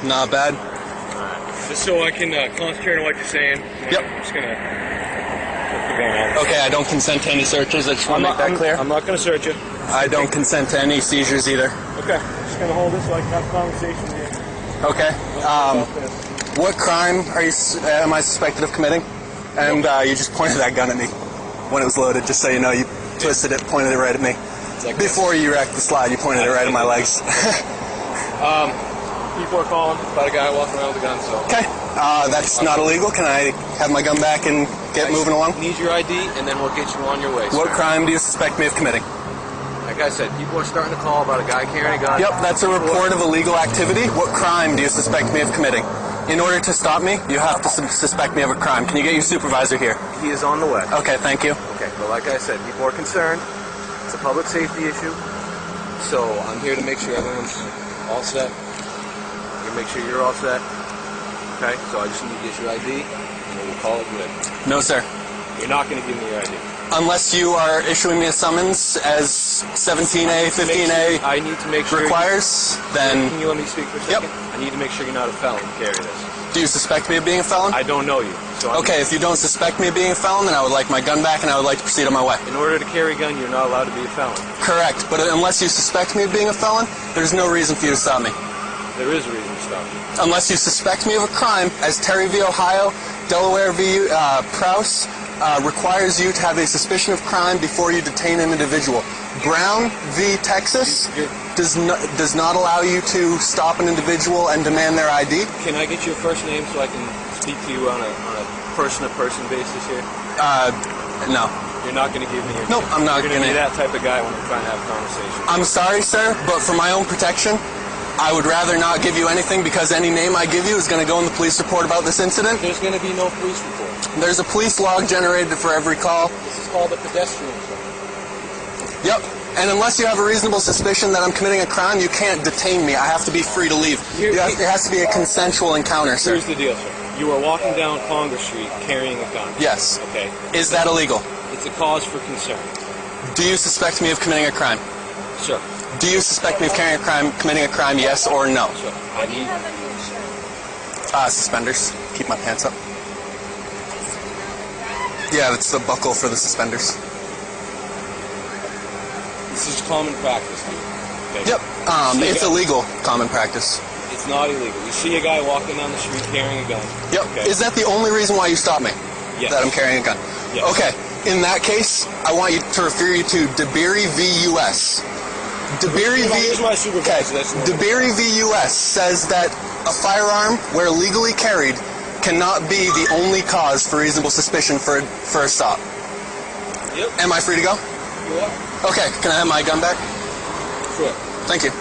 Not bad. Just so I can concentrate on what you're saying. Yep. I'm just gonna keep going on. Okay, I don't consent to any searches. I just want to make that clear. I'm not gonna search you. I don't consent to any seizures either. Okay. Just gonna hold this so I can have a conversation here. Okay. What crime am I suspected of committing? And you just pointed that gun at me when it was loaded, just so you know. You twisted it, pointed it right at me. Before you wrecked the slide, you pointed it right at my legs. People are calling about a guy walking around with a gun, so... Okay. That's not illegal. Can I have my gun back and get moving along? Need your ID, and then we'll get you on your way, What crime do you suspect me of committing? Like I said, people are starting to call about a guy carrying a gun. Yep, that's a report of illegal activity. What crime do you suspect me of committing? In order to stop me, you have to suspect me of a crime. Can you get your supervisor here? He is on the way. Okay, thank you. Okay, but like I said, people are concerned. It's a public safety issue. So I'm here to make sure everyone's all set. I'm make sure you're all set. Okay, so I just need to get your ID, and we'll call it good. No, sir. You're not going to give me your ID. Unless you are issuing me a summons as 17A, 15A I need to make sure requires, then... Can you let me speak for a second? Yep. I need to make sure you're not a felon to carry this. Do you suspect me of being a felon? I don't know you. So okay, if you don't suspect me of being a felon, then I would like my gun back and I would like to proceed on my way. In order to carry a gun, you're not allowed to be a felon. Correct, but unless you suspect me of being a felon, there's no reason for you to stop me. There is a reason to stop you. Unless you suspect me of a crime, as Terry v. Ohio, Delaware v. Prowse, requires you to have a suspicion of crime before you detain an individual. Brown v. Texas does not allow you to stop an individual and demand their ID. Can I get your first name so I can speak to you on a person-to-person basis here? No. You're not going to give me your Nope, I'm not going to be that type of guy when we're trying to have a conversation. I'm sorry, sir, but for my own protection, I would rather not give you anything because any name I give you is going to go in the police report about this incident. There's going to be no police report. There's a police log generated for every call. This is called a pedestrian stop. Yep. And unless you have a reasonable suspicion that I'm committing a crime, you can't detain me. I have to be free to leave. It has to be a consensual encounter, sir. Here's the deal, sir. You are walking down Congress Street carrying a gun. Yes. Okay. Is that illegal? It's a cause for concern. Do you suspect me of committing a crime? Sure. Do you suspect me of committing a crime, yes or no? Sure. I need... Suspenders. Keep my pants up. Yeah, that's the buckle for the suspenders. This is common practice, dude. Okay? Yep. It's illegal common practice. It's not illegal. You see a guy walking down the street carrying a gun. Yep. Okay. Is that the only reason why you stopped me? Yes. That I'm carrying a gun? Yes. Okay. In that case, I want you to refer you to DeBerry v. U.S. DeBerry v. U.S. says that a firearm, where legally carried, cannot be the only cause for reasonable suspicion for a stop. Yep. Am I free to go? You are. Okay. Can I have my gun back? Sure. Thank you.